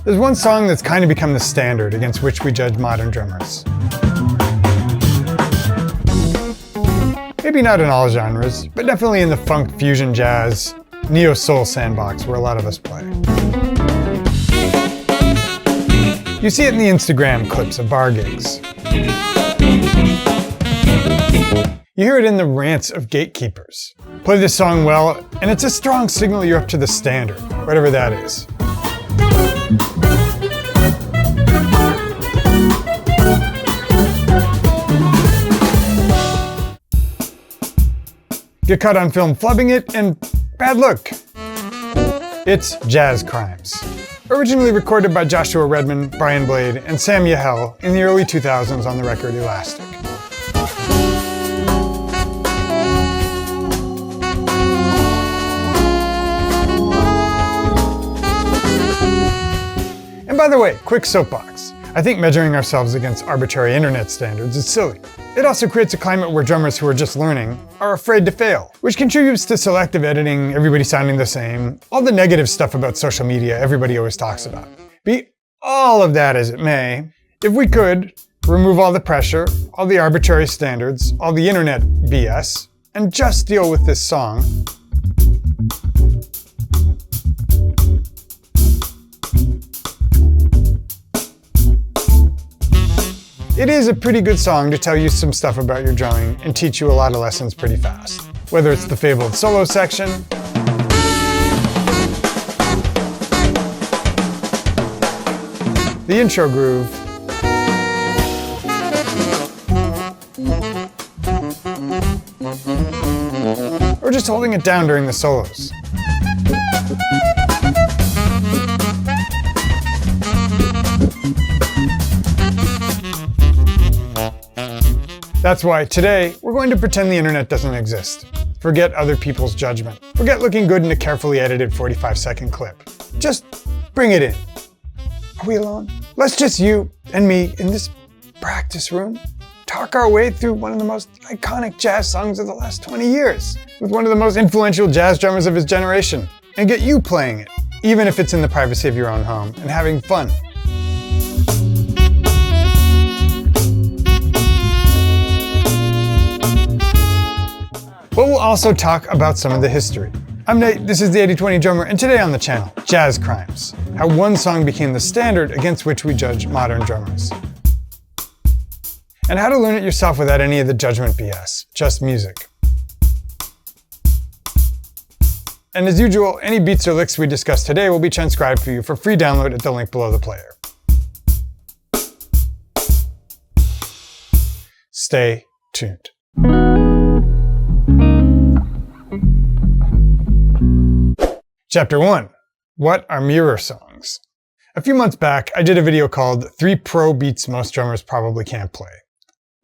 There's one song that's kind of become the standard against which we judge modern drummers. Maybe not in all genres, but definitely in the funk, fusion, jazz, neo-soul sandbox where a lot of us play. You see it in the Instagram clips of bar gigs. You hear it in the rants of gatekeepers. Play this song well, and it's a strong signal you're up to the standard, whatever that is. Get caught on film flubbing it, and bad luck. It's Jazz Crimes. Originally recorded by Joshua Redman, Brian Blade, and Sam Yahel in the early 2000s on the record Elastic. And by the way, quick soapbox. I think measuring ourselves against arbitrary internet standards is silly. It also creates a climate where drummers who are just learning are afraid to fail, which contributes to selective editing, everybody sounding the same, all the negative stuff about social media everybody always talks about. Be all of that as it may, if we could, remove all the pressure, all the arbitrary standards, all the internet BS, and just deal with this song, it is a pretty good song to tell you some stuff about your drumming and teach you a lot of lessons pretty fast. Whether it's the fabled solo section, the intro groove, or just holding it down during the solos. That's why today, we're going to pretend the internet doesn't exist. Forget other people's judgment. Forget looking good in a carefully edited 45-second clip. Just bring it in. Are we alone? Let's just you and me in this practice room talk our way through one of the most iconic jazz songs of the last 20 years with one of the most influential jazz drummers of his generation and get you playing it, even if it's in the privacy of your own home and having fun. But we'll also talk about some of the history. I'm Nate, this is the 80/20 Drummer, and today on the channel, Jazz Crimes. How one song became the standard against which we judge modern drummers. And how to learn it yourself without any of the judgment BS, just music. And as usual, any beats or licks we discuss today will be transcribed for you for free download at the link below the player. Stay tuned. Chapter 1. What are mirror songs? A few months back, I did a video called 3 Pro Beats Most Drummers Probably Can't Play.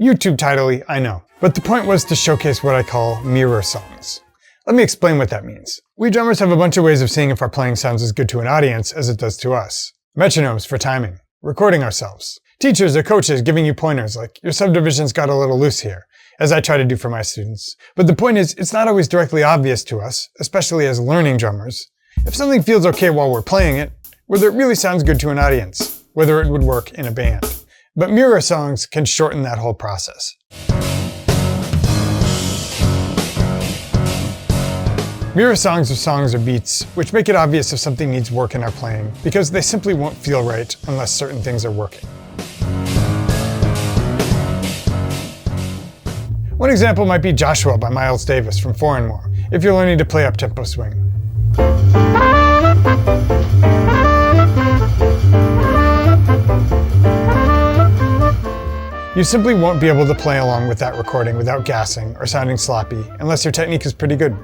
YouTube title-y, I know. But the point was to showcase what I call mirror songs. Let me explain what that means. We drummers have a bunch of ways of seeing if our playing sounds as good to an audience as it does to us. Metronomes for timing, recording ourselves. Teachers or coaches giving you pointers like, your subdivision's got a little loose here, as I try to do for my students. But the point is, it's not always directly obvious to us, especially as learning drummers, if something feels okay while we're playing it, whether it really sounds good to an audience, whether it would work in a band. But mirror songs can shorten that whole process. Mirror songs are songs or beats which make it obvious if something needs work in our playing, because they simply won't feel right unless certain things are working. One example might be Joshua by Miles Davis from Four and More, if you're learning to play up-tempo swing. You simply won't be able to play along with that recording without gassing or sounding sloppy unless your technique is pretty good.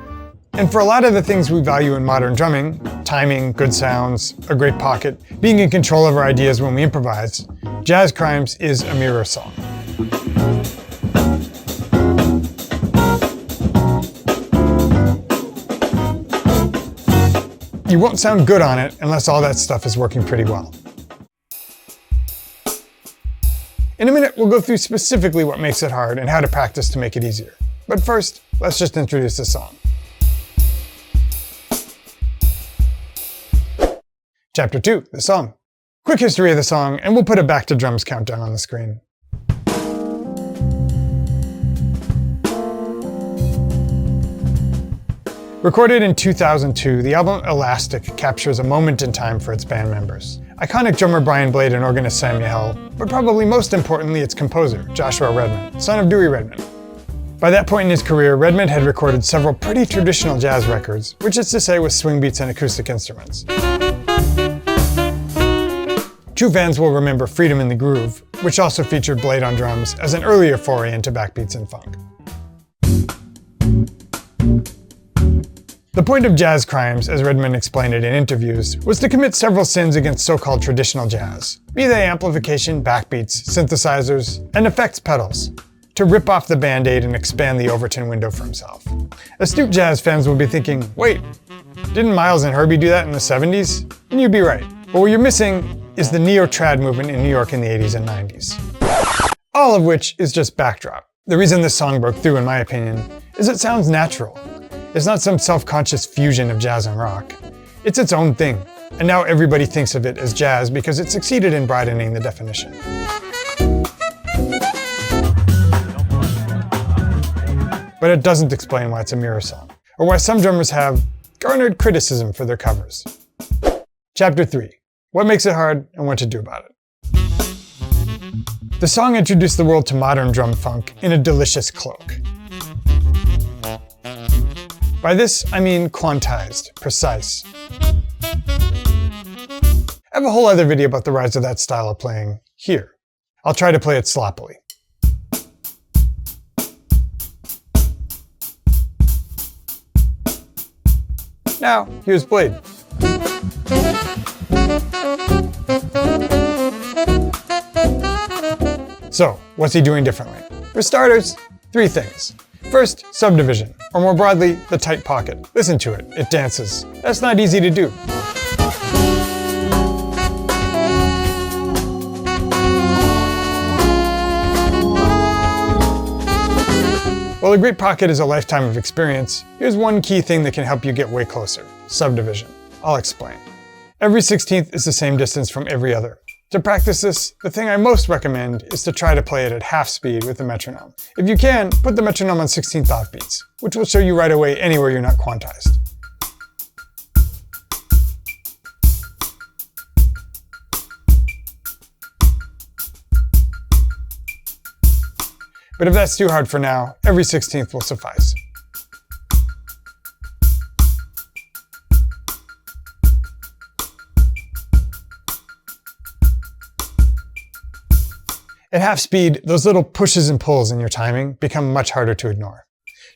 And for a lot of the things we value in modern drumming, timing, good sounds, a great pocket, being in control of our ideas when we improvise, Jazz Crimes is a mirror song. You won't sound good on it unless all that stuff is working pretty well. In a minute, we'll go through specifically what makes it hard and how to practice to make it easier. But first, let's just introduce the song. Chapter 2, the song. Quick history of the song, and we'll put a Back to Drums countdown on the screen. Recorded in 2002, the album Elastic captures a moment in time for its band members. Iconic drummer Brian Blade and organist Sam Yahel, but probably most importantly its composer, Joshua Redman, son of Dewey Redman. By that point in his career, Redman had recorded several pretty traditional jazz records, which is to say with swing beats and acoustic instruments. True fans will remember Freedom in the Groove, which also featured Blade on drums as an earlier foray into backbeats and funk. The point of jazz crimes, as Redman explained it in interviews, was to commit several sins against so-called traditional jazz, be they amplification, backbeats, synthesizers, and effects pedals, to rip off the Band-Aid and expand the Overton window for himself. Astute jazz fans will be thinking, wait, didn't Miles and Herbie do that in the 70s? And you'd be right. But what you're missing is the neo-trad movement in New York in the 80s and 90s. All of which is just backdrop. The reason this song broke through, in my opinion, is it sounds natural. It's not some self-conscious fusion of jazz and rock. It's its own thing, and now everybody thinks of it as jazz because it succeeded in broadening the definition. But it doesn't explain why it's a mirror song, or why some drummers have garnered criticism for their covers. Chapter 3. What makes it hard and what to do about it. The song introduced the world to modern drum funk in a delicious cloak. By this, I mean quantized, precise. I have a whole other video about the rise of that style of playing here. I'll try to play it sloppily. Now, here's Blade. So, what's he doing differently? For starters, 3 things. First, subdivision, or more broadly, the tight pocket. Listen to it, it dances. That's not easy to do. While a great pocket is a lifetime of experience, here's one key thing that can help you get way closer: subdivision. I'll explain. Every 16th is the same distance from every other. To practice this, the thing I most recommend is to try to play it at half speed with the metronome. If you can, put the metronome on 16th offbeats, which will show you right away anywhere you're not quantized. But if that's too hard for now, every 16th will suffice. At half speed, those little pushes and pulls in your timing become much harder to ignore.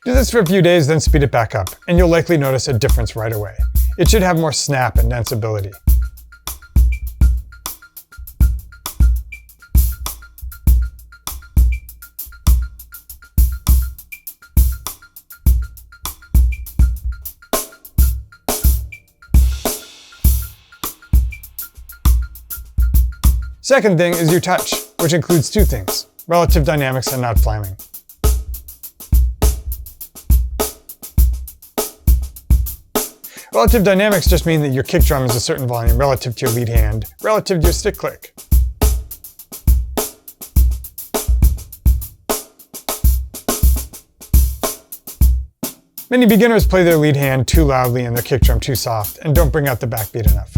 Do this for a few days, then speed it back up, and you'll likely notice a difference right away. It should have more snap and danceability. Second thing is your touch, which includes 2 things: relative dynamics and not flaming. Relative dynamics just mean that your kick drum is a certain volume relative to your lead hand, relative to your stick click. Many beginners play their lead hand too loudly and their kick drum too soft, and don't bring out the backbeat enough.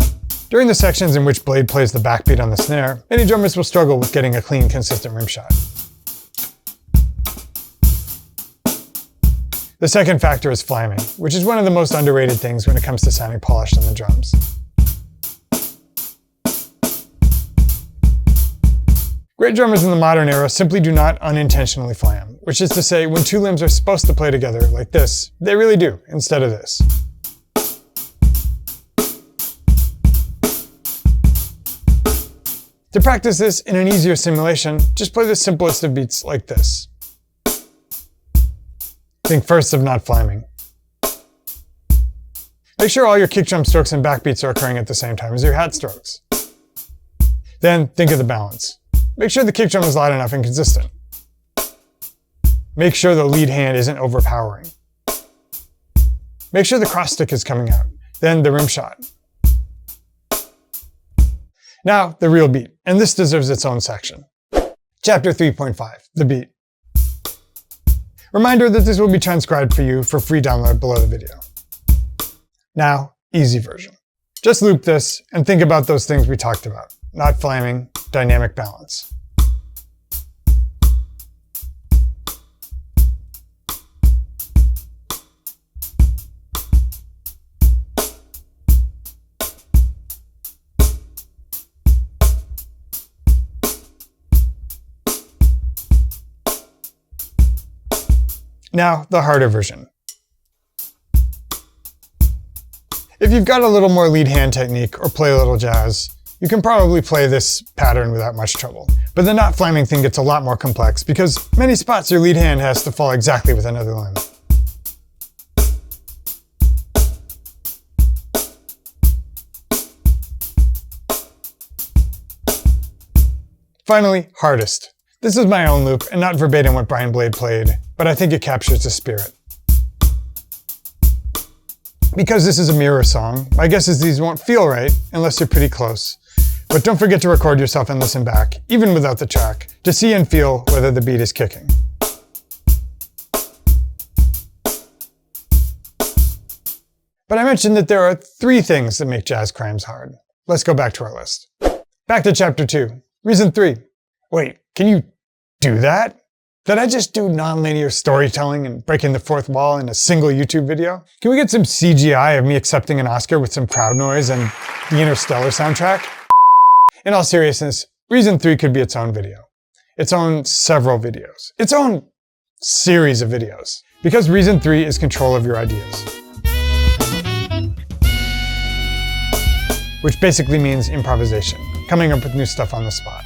During the sections in which Blade plays the backbeat on the snare, many drummers will struggle with getting a clean, consistent rim shot. The second factor is flaming, which is one of the most underrated things when it comes to sounding polished on the drums. Great drummers in the modern era simply do not unintentionally flam, which is to say, when 2 limbs are supposed to play together like this, they really do, instead of this. To practice this in an easier simulation, just play the simplest of beats like this. Think first of not flaming. Make sure all your kick drum strokes and backbeats are occurring at the same time as your hat strokes. Then think of the balance. Make sure the kick drum is loud enough and consistent. Make sure the lead hand isn't overpowering. Make sure the cross stick is coming out. Then the rim shot. Now, the real beat, and this deserves its own section. Chapter 3.5, the beat. Reminder that this will be transcribed for you for free download below the video. Now, easy version. Just loop this and think about those things we talked about. Not flaming, dynamic balance. Now, the harder version. If you've got a little more lead hand technique or play a little jazz, you can probably play this pattern without much trouble. But the not flaming thing gets a lot more complex because many spots your lead hand has to fall exactly with another limb. Finally, hardest. This is my own loop and not verbatim what Brian Blade played, but I think it captures the spirit. Because this is a mirror song, my guess is these won't feel right unless you're pretty close. But don't forget to record yourself and listen back, even without the track, to see and feel whether the beat is kicking. But I mentioned that there are 3 things that make jazz crimes hard. Let's go back to our list. Back to chapter 2. Reason 3. Wait, can you do that? Did I just do nonlinear storytelling and breaking the fourth wall in a single YouTube video? Can we get some CGI of me accepting an Oscar with some crowd noise and the Interstellar soundtrack? In all seriousness, Reason 3 could be its own video. Its own several videos. Its own series of videos. Because Reason 3 is control of your ideas. Which basically means improvisation. Coming up with new stuff on the spot.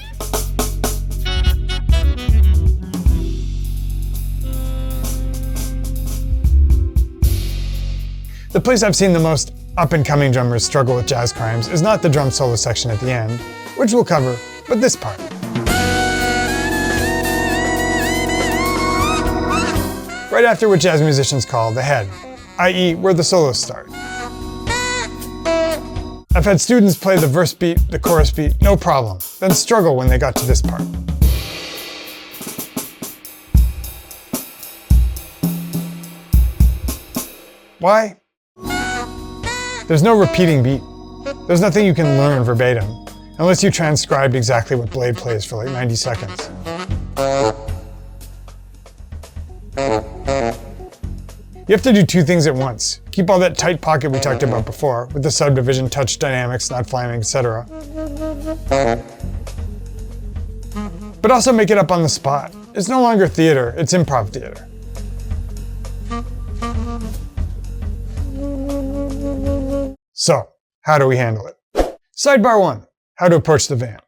The place I've seen the most up-and-coming drummers struggle with jazz crimes is not the drum solo section at the end, which we'll cover, but this part. Right after what jazz musicians call the head, i.e. where the solos start. I've had students play the verse beat, the chorus beat, no problem, then struggle when they got to this part. Why? There's no repeating beat. There's nothing you can learn verbatim, unless you transcribed exactly what Blade plays for like 90 seconds. You have to do 2 things at once. Keep all that tight pocket we talked about before, with the subdivision, touch dynamics, not flaming, etc. But also make it up on the spot. It's no longer theater, it's improv theater. So, how do we handle it? Sidebar 1. How to approach the van.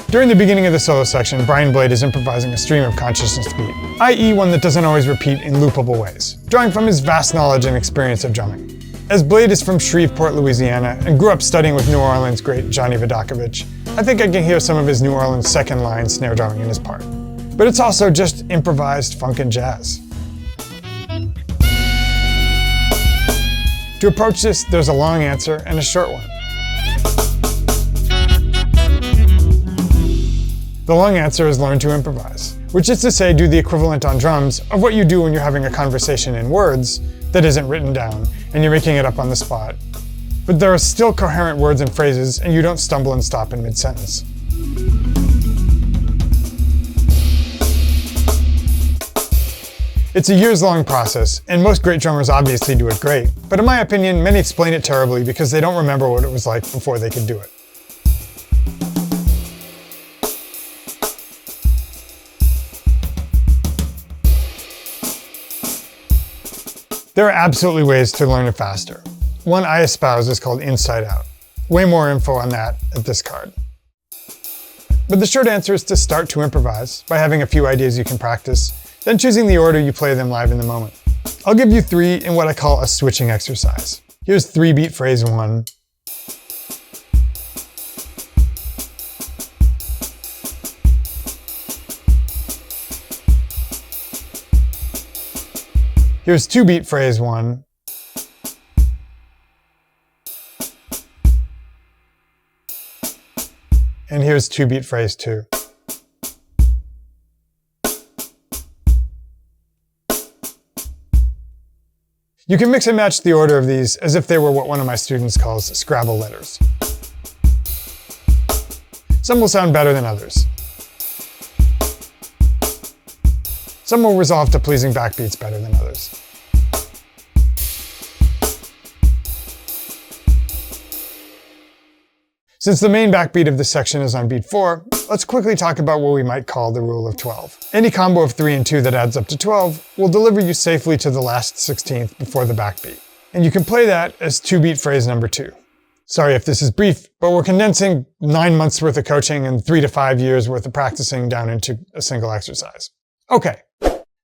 During the beginning of the solo section, Brian Blade is improvising a stream of consciousness beat, i.e. one that doesn't always repeat in loopable ways, drawing from his vast knowledge and experience of drumming. As Blade is from Shreveport, Louisiana, and grew up studying with New Orleans great Johnny Vodakovich, I think I can hear some of his New Orleans second line snare drumming in his part. But it's also just improvised funk and jazz. To approach this, there's a long answer and a short one. The long answer is learn to improvise, which is to say do the equivalent on drums of what you do when you're having a conversation in words that isn't written down and you're making it up on the spot. But there are still coherent words and phrases and you don't stumble and stop in mid-sentence. It's a years-long process, and most great drummers obviously do it great, but in my opinion, many explain it terribly because they don't remember what it was like before they could do it. There are absolutely ways to learn it faster. One I espouse is called Inside Out. Way more info on that at this card. But the short answer is to start to improvise by having a few ideas you can practice, then choosing the order you play them live in the moment. I'll give you 3 in what I call a switching exercise. Here's 3-beat phrase 1. Here's 2-beat phrase 1. and here's 2-beat phrase 2. You can mix and match the order of these as if they were what one of my students calls Scrabble letters. Some will sound better than others. Some will resolve to pleasing backbeats better than others. Since the main backbeat of this section is on beat 4, let's quickly talk about what we might call the rule of 12. Any combo of 3 and 2 that adds up to 12 will deliver you safely to the last 16th before the backbeat. And you can play that as 2-beat phrase number 2. Sorry if this is brief, but we're condensing 9 months worth of coaching and 3 to 5 years worth of practicing down into a single exercise. Okay,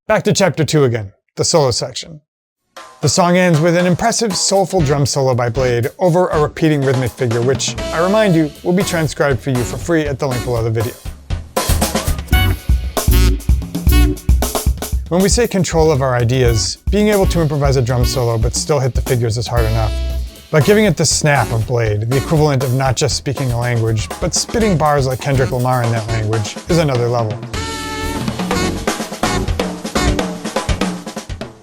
back to chapter 2 again, the solo section. The song ends with an impressive, soulful drum solo by Blade over a repeating rhythmic figure, which, I remind you, will be transcribed for you for free at the link below the video. When we say control of our ideas, being able to improvise a drum solo but still hit the figures is hard enough. But giving it the snap of Blade, the equivalent of not just speaking a language, but spitting bars like Kendrick Lamar in that language, is another level.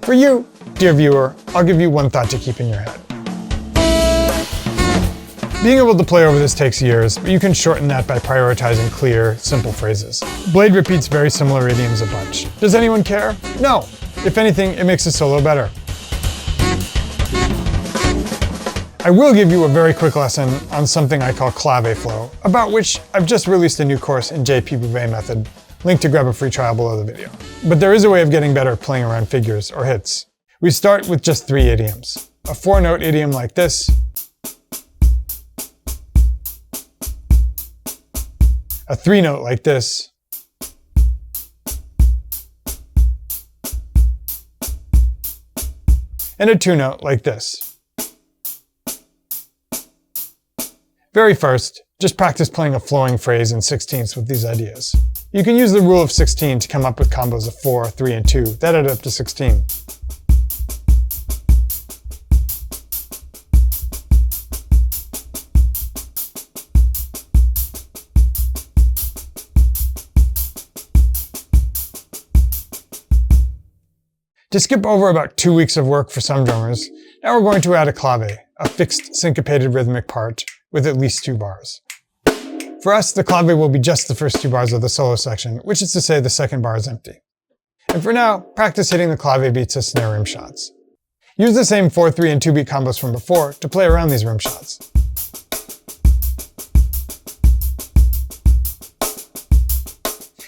For you, dear viewer, I'll give you one thought to keep in your head. Being able to play over this takes years, but you can shorten that by prioritizing clear, simple phrases. Blade repeats very similar idioms a bunch. Does anyone care? No. If anything, it makes the solo better. I will give you a very quick lesson on something I call clave flow, about which I've just released a new course in JP Bouvet method. Link to grab a free trial below the video. But there is a way of getting better at playing around figures or hits. We start with just 3 idioms. A 4-note idiom like this, a 3-note like this, and a 2-note like this. Very first, just practice playing a flowing phrase in 16ths with these ideas. You can use the rule of 16 to come up with combos of 4, 3, and 2. That add up to 16. To skip over about 2 weeks of work for some drummers, now we're going to add a clave, a fixed syncopated rhythmic part with at least 2 bars. For us, the clave will be just the first 2 bars of the solo section, which is to say the second bar is empty. And for now, practice hitting the clave beats as snare rim shots. Use the same 4, 3, and 2-beat combos from before to play around these rim shots.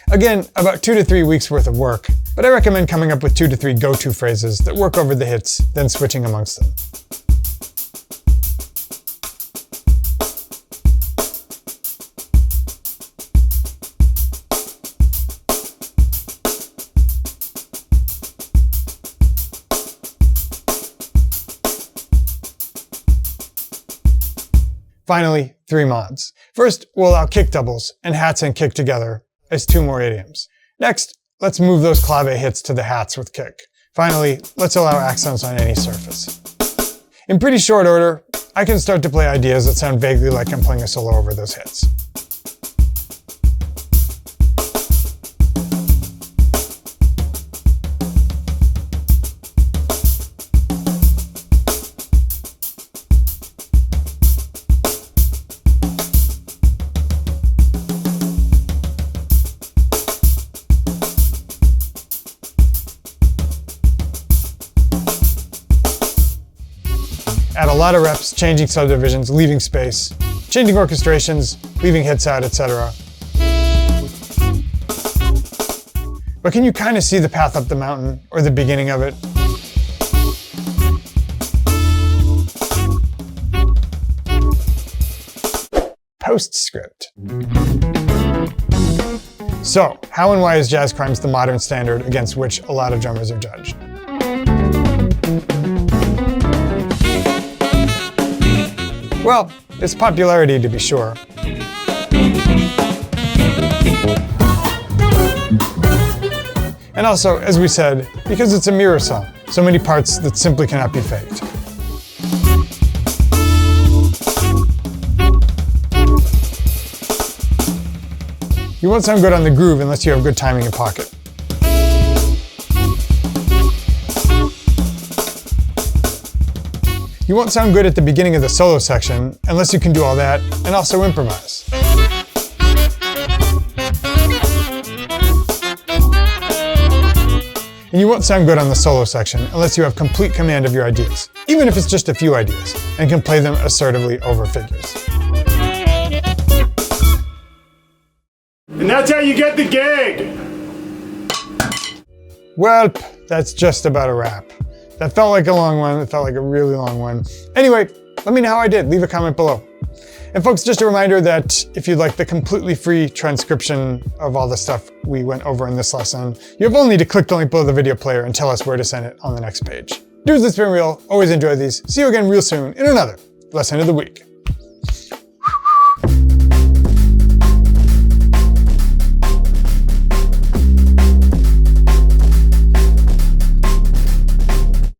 Again, about 2 to 3 weeks worth of work, but I recommend coming up with 2 to 3 go-to phrases that work over the hits, then switching amongst them. Finally, 3 mods. First, we'll allow kick doubles and hats and kick together as 2 more idioms. Next, let's move those clave hits to the hats with kick. Finally, let's allow accents on any surface. In pretty short order, I can start to play ideas that sound vaguely like I'm playing a solo over those hits. Add a lot of reps, changing subdivisions, leaving space, changing orchestrations, leaving hits out, etc. But can you kind of see the path up the mountain, or the beginning of it? Postscript. So, how and why is jazz crimes the modern standard against which a lot of drummers are judged? Well, its popularity to be sure. And also, as we said, because it's a mirror song, so many parts that simply cannot be faked. You won't sound good on the groove unless you have good timing in pocket. You won't sound good at the beginning of the solo section unless you can do all that and also improvise. And you won't sound good on the solo section unless you have complete command of your ideas, even if it's just a few ideas, and can play them assertively over figures. And that's how you get the gig! Well, that's just about a wrap. That felt like a long one. It felt like a really long one. Anyway, let me know how I did. Leave a comment below. And folks, just a reminder that if you'd like the completely free transcription of all the stuff we went over in this lesson, you have only to click the link below the video player and tell us where to send it on the next page. Dudes, it's been real. Always enjoy these. See you again real soon in another lesson of the week.